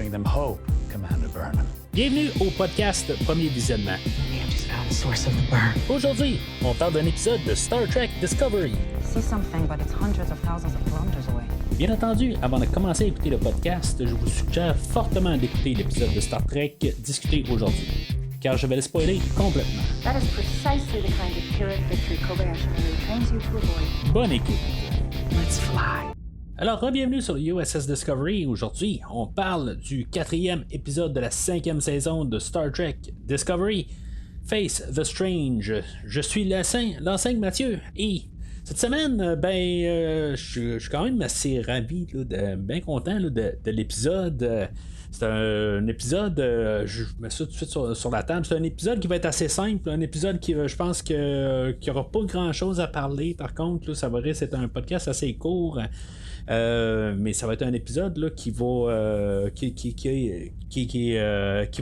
bring them hope, Commander Burnham. Bienvenue au podcast Premier Visionnement. We have just found the source of the burn. Aujourd'hui, on parle d'un épisode de Star Trek Discovery. I see something, but it's hundreds of thousands of kilometers away. Bien entendu, avant de commencer à écouter le podcast, je vous suggère fortement d'écouter l'épisode de Star Trek discuté aujourd'hui, car je vais le spoiler complètement. That is precisely the kind of Pyrrhic victory Kobayashi Maru trains you to avoid. Bonne écoute. Let's fly. Alors, bienvenue sur USS Discovery. Aujourd'hui, on parle du 4e épisode de la 5e saison de Star Trek Discovery, Face the Strange. Je suis l'enseigne Mathieu, et cette semaine, je suis quand même assez ravi, bien content de l'épisode. C'est un épisode, je mets ça tout de suite sur la table, c'est un épisode qui va être assez simple, un épisode qui, je pense qu'il n'y aura pas grand chose à parler. Par contre, là, ça va rester un podcast assez court. Mais ça va être un épisode là, qui va qui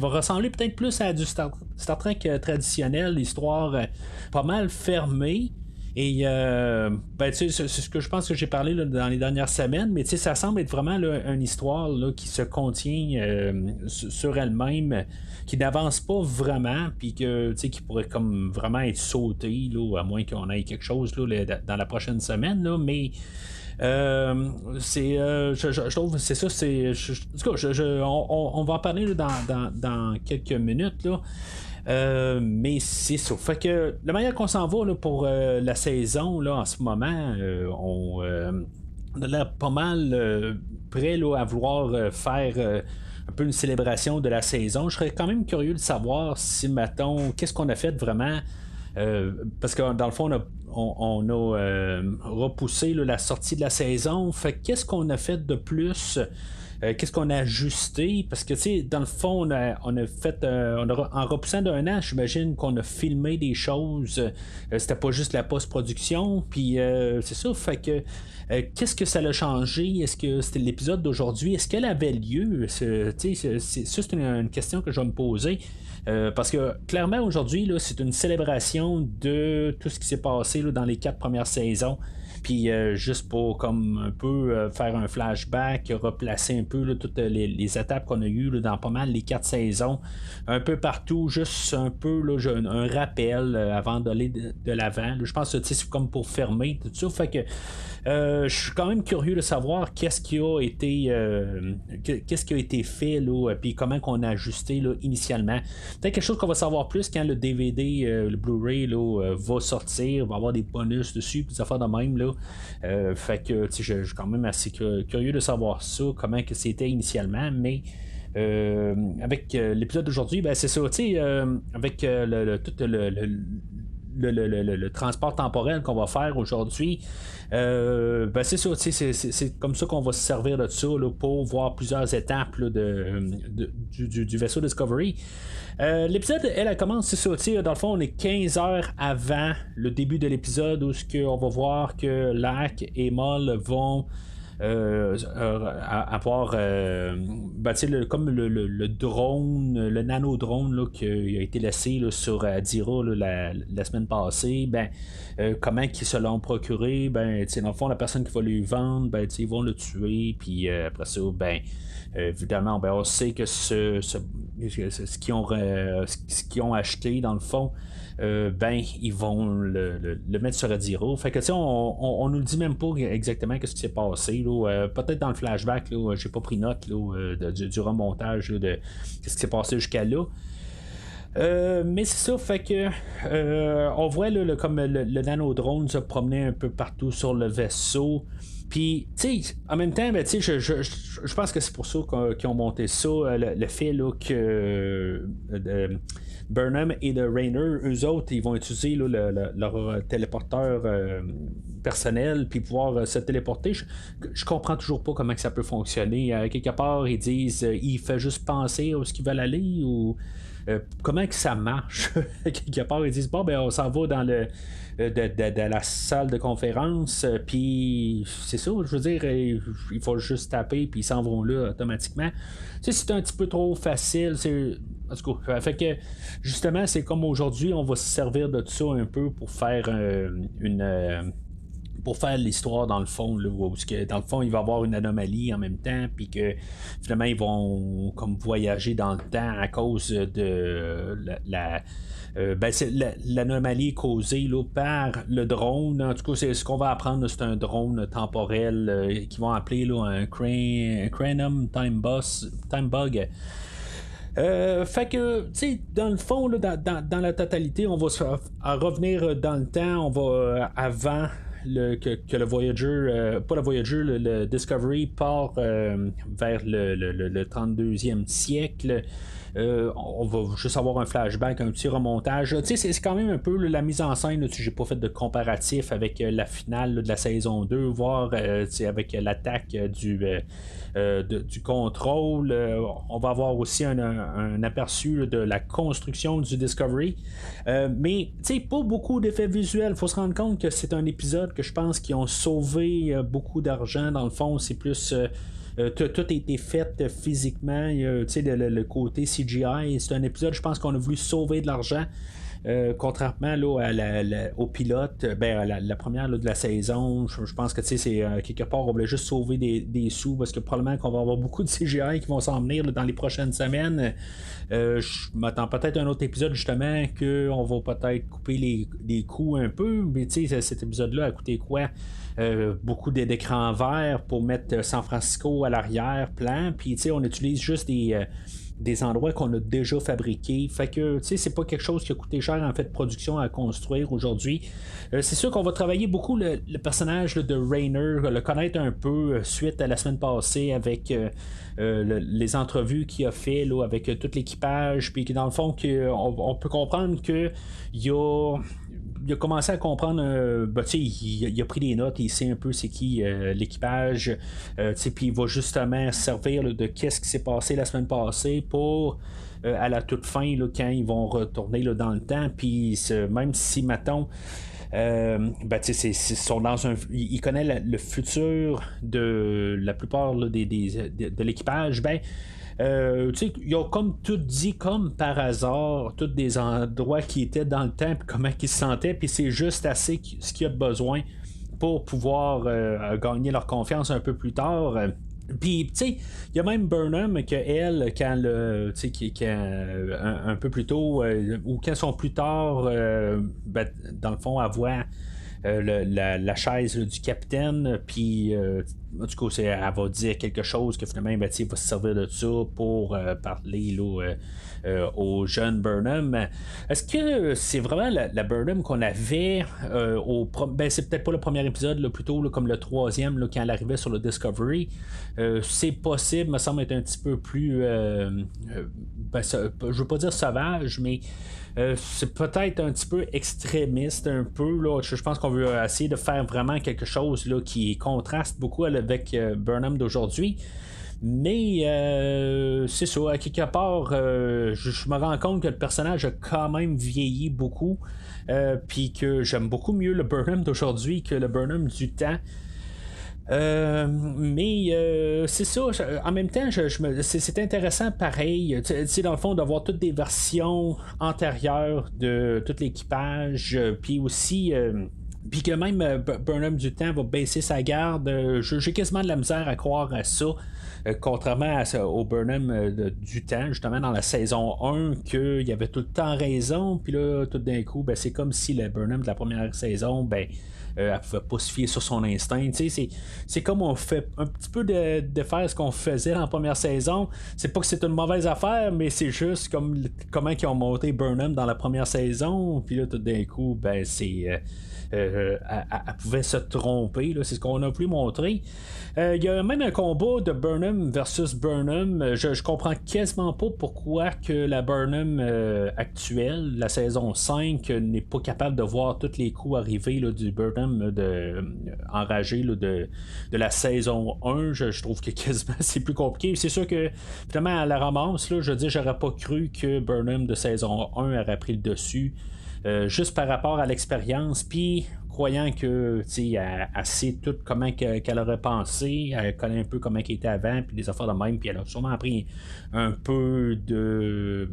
va ressembler peut-être plus à du Star Trek traditionnel, l'histoire pas mal fermée. Et c'est ce que je pense que j'ai parlé là, dans les dernières semaines, mais ça semble être vraiment là, une histoire là, qui se contient sur elle-même, qui n'avance pas vraiment, puis que qui pourrait comme vraiment être sautée, là, à moins qu'on ait quelque chose là, dans la prochaine semaine, là, mais je trouve c'est ça, on va en parler là, dans quelques minutes là. Mais c'est ça. Fait que la manière qu'on s'en va là, pour la saison là, en ce moment, on a l'air pas mal prêt là, à vouloir faire un peu une célébration de la saison. Je serais quand même curieux de savoir si, mettons, qu'est-ce qu'on a fait vraiment. Parce que dans le fond, on a repoussé là, la sortie de la saison. Fait qu'est-ce qu'on a fait de plus? Qu'est-ce qu'on a ajusté? Parce que, dans le fond, on a fait, en repoussant d'un an, j'imagine qu'on a filmé des choses. C'était pas juste la post-production. Puis, c'est ça. Fait que, qu'est-ce que ça a changé? Est-ce que c'était l'épisode d'aujourd'hui? Est-ce qu'elle avait lieu? C'est une question que je vais me poser. Parce que clairement aujourd'hui là, c'est une célébration de tout ce qui s'est passé là, dans les 4 premières saisons. Puis juste pour comme un peu faire un flashback, replacer un peu là, toutes les étapes qu'on a eues là, dans pas mal les 4 saisons, un peu partout, juste un peu là, un rappel avant d'aller de l'avant. Je pense que c'est comme pour fermer tout ça. Fait que je suis quand même curieux de savoir qu'est-ce qui a été fait là, puis comment qu'on a ajusté là, initialement. Peut-être quelque chose qu'on va savoir plus quand le DVD, le Blu-ray là, va sortir, va avoir des bonus dessus, puis des affaires de même là. Fait que je suis quand même assez curieux de savoir ça, comment que c'était initialement, mais avec l'épisode d'aujourd'hui, c'est ça, avec tout le transport temporel qu'on va faire aujourd'hui, c'est ça, c'est comme ça qu'on va se servir de ça là, pour voir plusieurs étapes là, du vaisseau Discovery. L'épisode, elle commence, c'est ça, dans le fond, on est 15 heures avant le début de l'épisode où on va voir que Lack et Moll vont avoir comme le drone, le nano-drone là, qui a été laissé là, sur Adira là, la semaine passée, comment ils se l'ont procuré, dans le fond, la personne qui va lui vendre, ils vont le tuer, puis après ça, évidemment, on sait que ce qu'ils ont acheté, dans le fond, ils vont le mettre sur Adira. Fait que on nous le dit même pas exactement ce qui s'est passé. Peut-être dans le flashback, là, j'ai pas pris note là, du remontage là, de ce qui s'est passé jusqu'à là. Mais c'est ça, fait que on voit là, comme le nano-drone se promener un peu partout sur le vaisseau. Puis, en même temps, je pense que c'est pour ça qu'ils ont monté ça, le fait là, que Burnham et de Raynor, eux autres, ils vont utiliser là, leur téléporteur personnel, puis pouvoir se téléporter. Je comprends toujours pas comment que ça peut fonctionner. Quelque part, ils disent, il fait juste penser où est-ce qu'ils veulent aller, ou comment que ça marche. Quelque part, ils disent, on s'en va dans de la salle de conférence, puis c'est ça, je veux dire, il faut juste taper, puis ils s'en vont là automatiquement. C'est un petit peu trop facile. En tout cas, fait que justement, c'est comme aujourd'hui, on va se servir de ça un peu pour faire une pour faire l'histoire dans le fond, là, parce que dans le fond il va y avoir une anomalie en même temps, puis que finalement ils vont comme voyager dans le temps à cause de c'est l'anomalie causée là, par le drone. En tout cas, c'est ce qu'on va apprendre, c'est un drone temporel qu'ils vont appeler là, un Cranum Time Bug. Fait que, tu sais, dans le fond, là, dans la totalité, on va revenir dans le temps, on va avant que le Voyager, pas le Voyager, le Discovery part vers le 32e siècle. On va juste avoir un flashback, un petit remontage. Tu sais, c'est quand même un peu la mise en scène. J'ai pas fait de comparatif avec la finale là, de la saison 2, voire avec l'attaque du contrôle. On va avoir aussi un aperçu là, de la construction du Discovery. Mais tu sais, pas beaucoup d'effets visuels. Faut se rendre compte que c'est un épisode que je pense qu'ils ont sauvé beaucoup d'argent. Dans le fond, c'est plus. Tout a été fait physiquement. Le côté CGI, c'est un épisode, je pense qu'on a voulu sauver de l'argent. Contrairement là, au pilote, à la première là, de la saison, je pense que c'est quelque part on voulait juste sauver des sous parce que probablement qu'on va avoir beaucoup de CGI qui vont s'en venir là, dans les prochaines semaines. Je m'attends peut-être à un autre épisode justement qu'on va peut-être couper les coûts un peu, mais cet épisode-là a coûté quoi? Beaucoup d'écrans verts pour mettre San Francisco à l'arrière-plan, puis on utilise juste des endroits qu'on a déjà fabriqués. Fait que, c'est pas quelque chose qui a coûté cher en fait de production à construire aujourd'hui. C'est sûr qu'on va travailler beaucoup le personnage là, de Rainer, le connaître un peu suite à la semaine passée avec les entrevues qu'il a fait là, avec tout l'équipage, puis dans le fond on peut comprendre que il a commencé à comprendre, il a pris des notes, il sait un peu c'est qui l'équipage, puis il va justement servir là, de qu'est-ce qui s'est passé la semaine passée pour à la toute fin là, quand ils vont retourner là, dans le temps, puis même si mettons sont dans il connaît le futur de la plupart là, de l'équipage, ils ont comme tout dit comme par hasard, tous des endroits qui étaient dans le temps, puis comment ils se sentaient, puis c'est juste assez ce qu'il y a besoin pour pouvoir gagner leur confiance un peu plus tard. Puis, tu sais, il y a même Burnham que elle, quand un peu plus tôt, ou quand sont plus tard, dans le fond, elle voit la chaise là, du capitaine, puis en tout cas, elle va dire quelque chose que finalement, il va se servir de ça pour parler là, au jeune Burnham. Est-ce que c'est vraiment la Burnham qu'on avait c'est peut-être pas le premier épisode, là, plutôt là, comme le troisième, là, quand elle arrivait sur le Discovery. C'est possible, me semble être un petit peu plus je veux pas dire sauvage, mais c'est peut-être un petit peu extrémiste un peu là. Je pense qu'on veut essayer de faire vraiment quelque chose là, qui contraste beaucoup avec Burnham d'aujourd'hui. Mais c'est ça, à quelque part, je me rends compte que le personnage a quand même vieilli beaucoup, puis que j'aime beaucoup mieux le Burnham d'aujourd'hui que le Burnham du temps. Mais c'est ça, en même temps c'est intéressant pareil, dans le fond d'avoir toutes des versions antérieures de tout l'équipage, puis aussi puis que même Burnham du temps va baisser sa garde. J'ai quasiment de la misère à croire à ça, contrairement au Burnham du temps, justement dans la saison 1, qu'il y avait tout le temps raison, puis là tout d'un coup c'est comme si le Burnham de la première saison elle pouvait pas se fier sur son instinct. C'est comme on fait un petit peu de faire ce qu'on faisait en première saison. C'est pas que c'est une mauvaise affaire, mais c'est juste comme comment ils ont monté Burnham dans la première saison, puis là tout d'un coup elle pouvait se tromper là, c'est ce qu'on a voulu montrer. Il y a même un combat de Burnham versus Burnham. Je comprends quasiment pas pourquoi que la Burnham actuelle, la saison 5, n'est pas capable de voir tous les coups arriver là, du Burnham enragé là, de la saison 1. Je trouve que quasiment c'est plus compliqué. C'est sûr que finalement à la ramasse, là, je veux dire, j'aurais pas cru que Burnham de saison 1 aurait pris le dessus. Juste par rapport à l'expérience, puis croyant que elle sait tout comment qu'elle aurait pensé, elle connaît un peu comment qu'elle était avant, puis des affaires de même, puis elle a sûrement appris un peu de,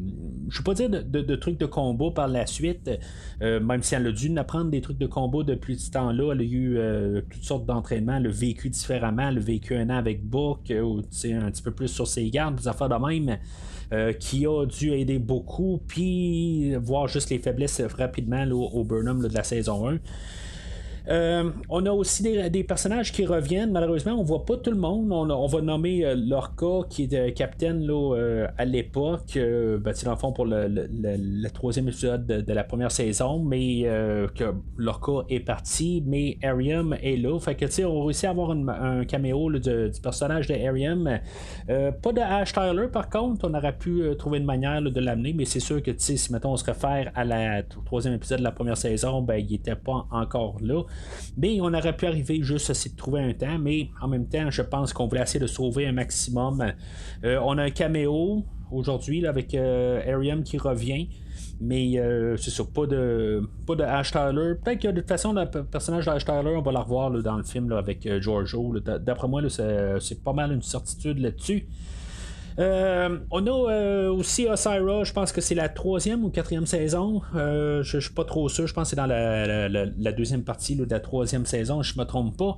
je ne vais pas dire de trucs de combat par la suite, même si elle a dû apprendre des trucs de combat depuis ce temps-là. Elle a eu toutes sortes d'entraînements, elle a vécu différemment, elle a vécu un an avec Book, un petit peu plus sur ses gardes, des affaires de même. Qui a dû aider beaucoup, puis voir juste les faiblesses rapidement là, au Burnham là, de la saison 1. On a aussi des personnages qui reviennent. Malheureusement, on voit pas tout le monde. On va nommer Lorca, qui est capitaine là, à l'époque, dans le fond pour le troisième épisode de la première saison, mais que Lorca est parti, mais Ariam est là. Fait que on réussit à avoir un caméo là, du personnage de Ariam. Pas de Ash Tyler, par contre, on aurait pu trouver une manière là, de l'amener, mais c'est sûr que si mettons on se réfère à la troisième épisode de la première saison, ben il était pas encore là. Mais on aurait pu arriver juste à essayer de trouver un temps, mais en même temps, je pense qu'on voulait essayer de sauver un maximum. On a un caméo aujourd'hui là, avec Ariam qui revient. Mais c'est sûr, pas de Ash Tyler. Peut-être que de toute façon, le personnage d'Ash Tyler, on va la revoir là, dans le film là, avec Giorgio. Là. D'après moi, là, c'est pas mal une certitude là-dessus. On a aussi Osyra, je pense que c'est la 3e ou 4e saison. Je suis pas trop sûr, je pense que c'est dans la deuxième partie là, de la 3e saison, je me trompe pas.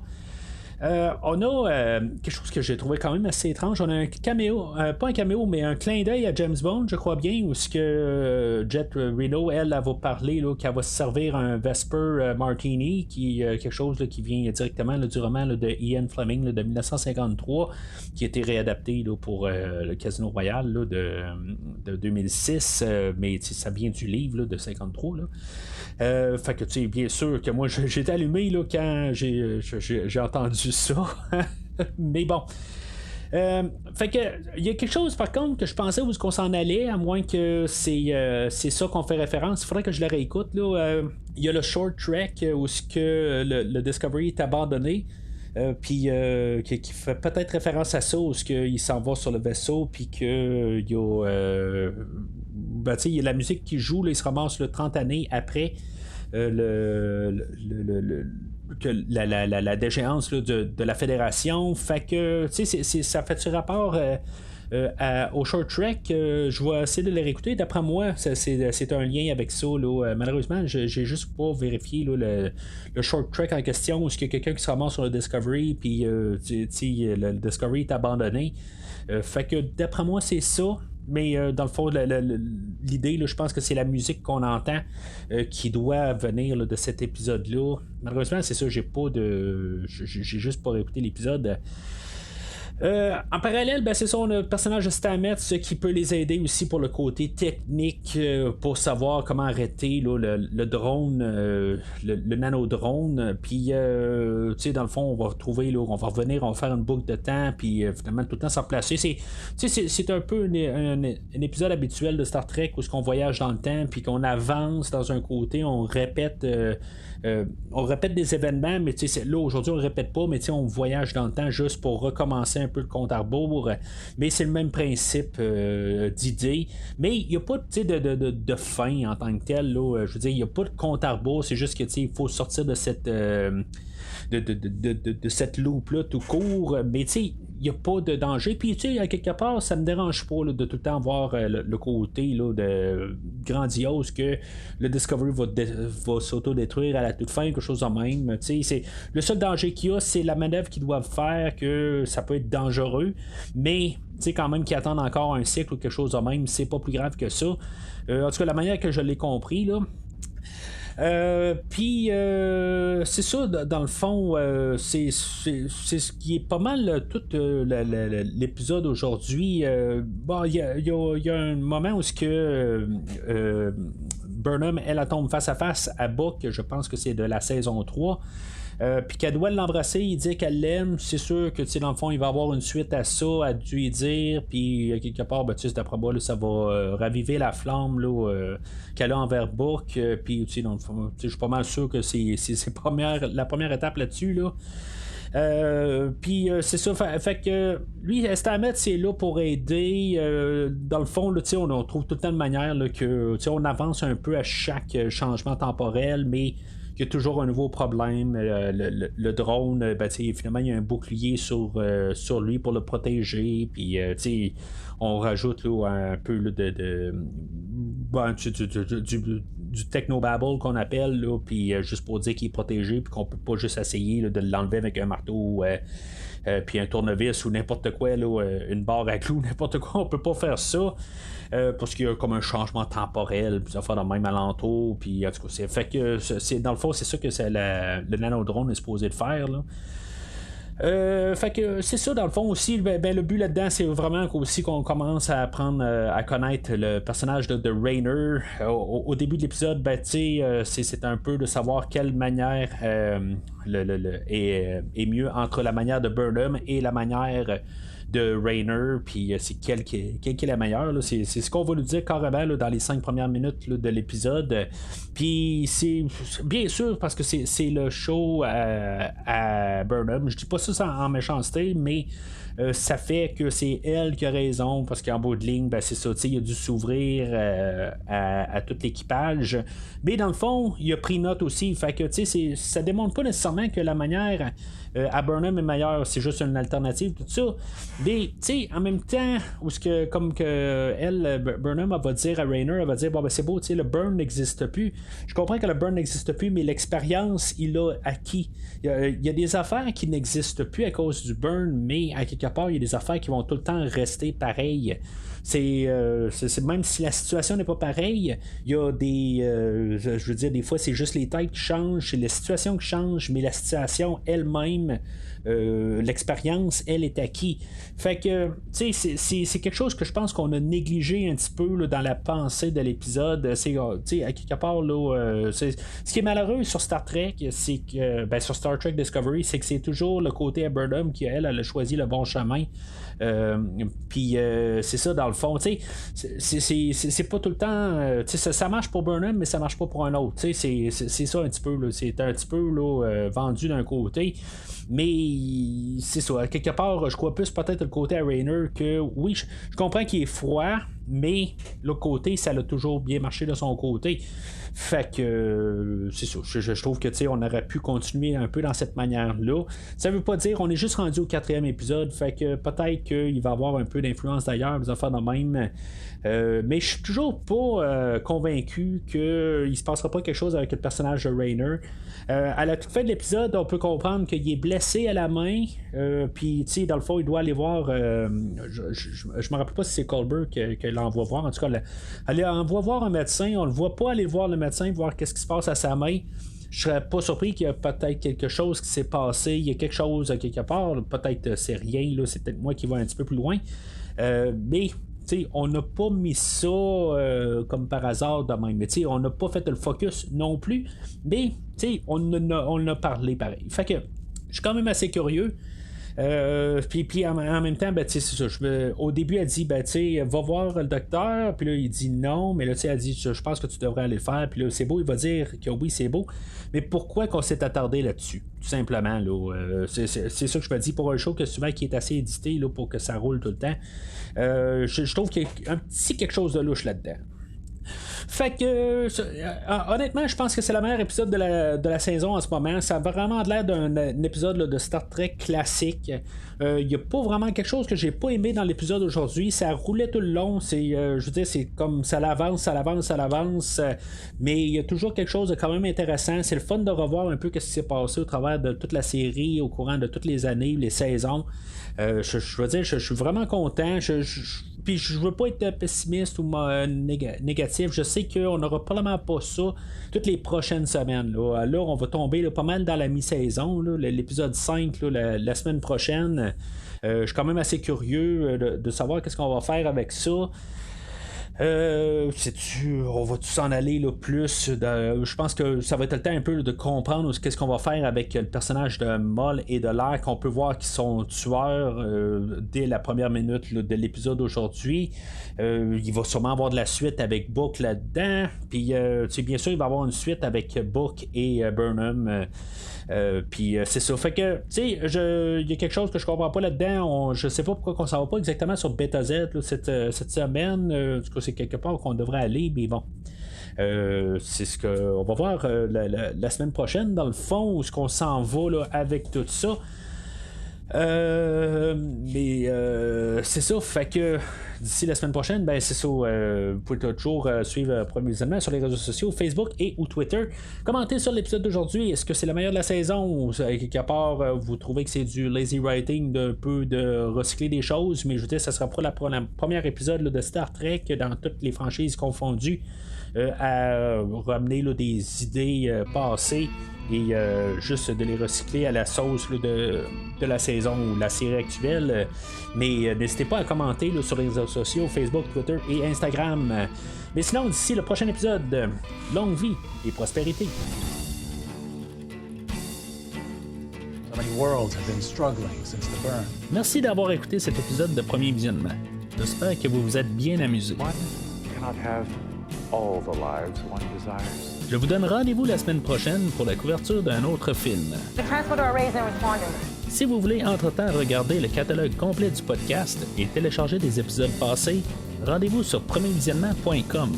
On a quelque chose que j'ai trouvé quand même assez étrange. On a un caméo, pas un caméo, mais un clin d'œil à James Bond, je crois bien, où ce que Jet Reno, elle va parler, là, qu'elle va se servir un Vesper Martini, qui est quelque chose là, qui vient directement là, du roman là, de Ian Fleming là, de 1953, qui a été réadapté là, pour le Casino Royale là, de 2006, mais ça vient du livre là, de 53. Là. Fait que tu sais, bien sûr que moi j'étais allumé là, quand j'ai entendu ça. Mais bon. Fait que il y a quelque chose par contre que je pensais où qu'on s'en allait, à moins que c'est ça qu'on fait référence. Il faudrait que je le réécoute. Il y a le short trek où ce que le Discovery est abandonné. Puis qui fait peut-être référence à ça, où il s'en va sur le vaisseau, puis qu'il y a il y a la musique qui joue, là, il se ramasse 30 années après la déchéance là, de la fédération. Fait que ça fait du rapport au short trek. Je vais essayer de le réécouter. D'après moi, c'est un lien avec ça là. Malheureusement, j'ai juste pas vérifié là, le short trek en question, où il y a quelqu'un qui se ramasse sur le Discovery, puis le Discovery est abandonné. Fait que d'après moi, c'est ça. Mais dans le fond, l'idée, là, je pense que c'est la musique qu'on entend qui doit venir là, de cet épisode-là. Malheureusement, c'est ça, j'ai juste pas réécouté l'épisode. En parallèle, c'est ça, on a le personnage de Stamets qui peut les aider aussi pour le côté technique, pour savoir comment arrêter là, le drone, le nano-drone. Puis, dans le fond, on va retrouver, là, on va revenir, on va faire une boucle de temps, puis finalement, tout le temps se replacer. C'est un peu un épisode habituel de Star Trek où on voyage dans le temps, puis qu'on avance dans un côté, on répète des événements, mais là aujourd'hui on ne répète pas, mais on voyage dans le temps juste pour recommencer un peu le compte à rebours. Mais c'est le même principe d'idée. Mais il n'y a pas de fin en tant que tel. Là. Je veux dire, il n'y a pas de compte à rebours, c'est juste que il faut sortir de cette de cette loupe-là tout court. Mais il n'y a pas de danger. Puis, à quelque part, ça me dérange pas là, de tout le temps voir le côté là, de grandiose que le Discovery va s'auto-détruire à la toute fin, quelque chose de même. C'est, le seul danger qu'il y a, c'est la manœuvre qu'ils doivent faire, que ça peut être dangereux. Mais, quand même, qu'ils attendent encore un cycle ou quelque chose de même, c'est pas plus grave que ça. En tout cas, la manière que je l'ai compris, là. Puis c'est ça, dans le fond, c'est ce qui est pas mal tout l'épisode aujourd'hui. Il y a un moment où Burnham, elle tombe face à face à Book, je pense que c'est de la saison 3. Puis qu'elle doit l'embrasser, il dit qu'elle l'aime. C'est sûr que dans le fond, il va y avoir une suite à ça, à dû y dire. Puis quelque part, d'après moi, là, ça va raviver la flamme là, qu'elle a envers Book. Puis dans le fond, je suis pas mal sûr que c'est la première étape là-dessus. Là. Puis c'est ça, fait que lui, Stamets, c'est là pour aider. Dans le fond, là, on trouve tout le temps de manière là, que on avance un peu à chaque changement temporel, mais qu'il y a toujours un nouveau problème. Le drone, finalement, il y a un bouclier sur lui pour le protéger. Puis, on rajoute là, un peu là, du technobabble qu'on appelle, là, puis juste pour dire qu'il est protégé, puis qu'on peut pas juste essayer là, de l'enlever avec un marteau. Puis un tournevis ou n'importe quoi, là, une barre à clous, n'importe quoi, on peut pas faire ça. Parce qu'il y a comme un changement temporel, puis ça fait dans le même alentour, puis en tout cas, fait que dans le fond, c'est ça que le nanodrone est supposé de faire, là. Fait que c'est ça dans le fond aussi. Le but là-dedans, c'est vraiment aussi qu'on commence à apprendre à connaître le personnage de Rainer. Au début de l'épisode, c'est un peu de savoir quelle manière est mieux entre la manière de Burnham et la manière de Rainer, puis c'est quelle qui est la meilleure. Là. C'est ce qu'on va nous dire carrément là, dans les 5 premières minutes là, de l'épisode. Puis c'est bien sûr parce que c'est le show à Burnham. Je dis pas ça en méchanceté, mais ça fait que c'est elle qui a raison parce qu'en bout de ligne, c'est ça, il a dû s'ouvrir à tout l'équipage. Mais dans le fond, il a pris note aussi. Fait que ça démontre pas nécessairement que la manière à Burnham est meilleure, c'est juste une alternative, tout ça. Mais en même temps, comme que elle, Burnham, elle va dire à Rainer, elle va dire c'est beau, le burn n'existe plus. Je comprends que le burn n'existe plus, mais l'expérience, il a acquis. Il y a des affaires qui n'existent plus à cause du burn, mais à quelque part, il y a des affaires qui vont tout le temps rester pareilles. C'est même si la situation n'est pas pareille, il y a des je veux dire, des fois c'est juste les têtes qui changent, c'est la situation qui change, mais la situation elle-même, l'expérience, elle est acquise. Fait que c'est quelque chose que je pense qu'on a négligé un petit peu là, dans la pensée de l'épisode. C'est à quelque part là, ce qui est malheureux sur Star Trek, c'est que sur Star Trek Discovery, c'est que c'est toujours le côté à Burnham qui elle a choisi le bon chemin. Puis c'est ça dans le fond, c'est pas tout le temps, ça marche pour Burnham, mais ça marche pas pour un autre. C'est ça un petit peu, là, c'est un petit peu là, vendu d'un côté. Mais c'est ça, quelque part, je crois plus peut-être le côté à Rainer que oui, je comprends qu'il est froid, mais l'autre côté, ça a toujours bien marché de son côté. Fait que c'est ça, je trouve que on aurait pu continuer un peu dans cette manière-là. Ça veut pas dire on est juste rendu au 4e épisode, fait que peut-être qu'il va y avoir un peu d'influence d'ailleurs, des affaires de même. Mais je suis toujours pas convaincu qu'il se passera pas quelque chose avec le personnage de Rainer. À la toute fin de l'épisode, on peut comprendre qu'il est blessé à la main, puis dans le fond, il doit aller voir. Je me rappelle pas si c'est Colbert qui l'envoie voir. En tout cas, elle envoie voir un médecin. On le voit pas aller voir le médecin, voir qu'est-ce qui se passe à sa main. Je serais pas surpris qu'il y a peut-être quelque chose qui s'est passé. Il y a quelque chose à quelque part. Peut-être c'est rien. Là, c'est peut-être moi qui vais un petit peu plus loin. Mais on n'a pas mis ça comme par hasard de même. Mais on n'a pas fait le focus non plus. Mais on en a parlé pareil. Fait que je suis quand même assez curieux. Puis en même temps, c'est ça. Au début, elle dit va voir le docteur. Puis là, il dit non. Mais là, elle dit je pense que tu devrais aller le faire. Puis là, c'est beau. Il va dire que oui, c'est beau. Mais pourquoi qu'on s'est attardé là-dessus? Tout simplement. Là, c'est ça que je me dis pour un show que souvent qui est assez édité là, pour que ça roule tout le temps. Je trouve qu'il y a un petit quelque chose de louche là-dedans. Fait que honnêtement, je pense que c'est le meilleur épisode de la saison en ce moment. Ça a vraiment l'air d'un épisode là, de Star Trek classique. Il n'y a pas vraiment quelque chose que j'ai pas aimé dans l'épisode aujourd'hui. Ça roulait tout le long. Je veux dire, c'est comme ça l'avance, mais il y a toujours quelque chose de quand même intéressant. C'est le fun de revoir un peu ce qui s'est passé au travers de toute la série, au courant de toutes les années, les saisons. Je veux dire, je suis vraiment content. Puis je veux pas être pessimiste ou négatif. Je sais qu'on n'aura probablement pas ça toutes les prochaines semaines. Là on va tomber pas mal dans la mi-saison. L'épisode 5 la semaine prochaine. Je suis quand même assez curieux de savoir qu'est-ce qu'on va faire avec ça. On va tous s'en aller là, plus je pense que ça va être le temps un peu de comprendre qu'est-ce qu'on va faire avec le personnage de Moll et de l'air qu'on peut voir qu'ils sont tueurs dès la première minute là, de l'épisode d'aujourd'hui. Il va sûrement avoir de la suite avec Book là-dedans, puis bien sûr il va y avoir une suite avec Book et Burnham. Puis c'est ça. Fait que, il y a quelque chose que je comprends pas là-dedans. Je sais pas pourquoi on s'en va pas exactement sur Beta Z là, cette semaine. En tout cas, c'est quelque part qu'on devrait aller, mais bon. C'est ce qu'on va voir la semaine prochaine, dans le fond, où ce qu'on s'en va là, avec tout ça. Mais c'est ça, fait que d'ici la semaine prochaine, ben c'est ça, vous pouvez toujours suivre Premier Visionnement sur les réseaux sociaux, Facebook et ou Twitter. Commentez sur l'épisode d'aujourd'hui, est-ce que c'est le meilleur de la saison ou quelque part vous trouvez que c'est du lazy writing, d'un peu de recycler des choses, mais je veux dire, ça sera pour la première épisode là, de Star Trek dans toutes les franchises confondues. À ramener là, des idées passées et juste de les recycler à la sauce là, de la saison ou la série actuelle. Mais n'hésitez pas à commenter là, sur les réseaux sociaux, Facebook, Twitter et Instagram. Mais sinon, d'ici le prochain épisode, longue vie et prospérité. So many worlds have been struggling since the burn. Merci d'avoir écouté cet épisode de Premier Visionnement. J'espère que vous vous êtes bien amusés. One cannot have all the lives one desires. Je vous donne rendez-vous la semaine prochaine pour la couverture d'un autre film. The transporter arrays are responding. Si vous voulez entre-temps regarder le catalogue complet du podcast et télécharger des épisodes passés, rendez-vous sur premiervisionnement.com.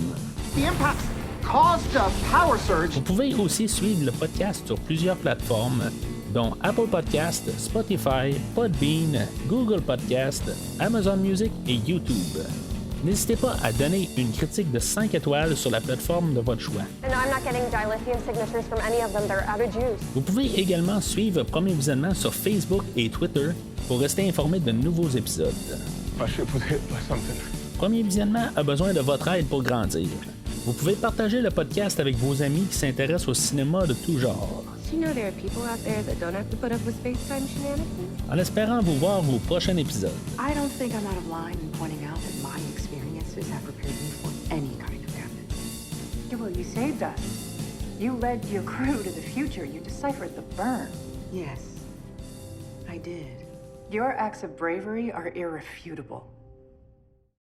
The impacts caused a power surge. Vous pouvez aussi suivre le podcast sur plusieurs plateformes, dont Apple Podcast, Spotify, Podbean, Google Podcast, Amazon Music et YouTube. N'hésitez pas à donner une critique de 5 étoiles sur la plateforme de votre choix. And I'm not getting dilithium signatures from any of them. They're out of juice. Vous pouvez également suivre Premier Visionnement sur Facebook et Twitter pour rester informé de nouveaux épisodes. My ship was hit by something. Premier Visionnement a besoin de votre aide pour grandir. Vous pouvez partager le podcast avec vos amis qui s'intéressent au cinéma de tout genre. Do you know there are people out there that don't have to put up with space-time shenanigans? En espérant vous voir au prochain épisode. I don't think I'm out of line in pointing out that my experiences have prepared me for any kind of captain. Yeah, well, you saved us. You led your crew to the future. You deciphered the burn. Yes, I did. Your acts of bravery are irrefutable.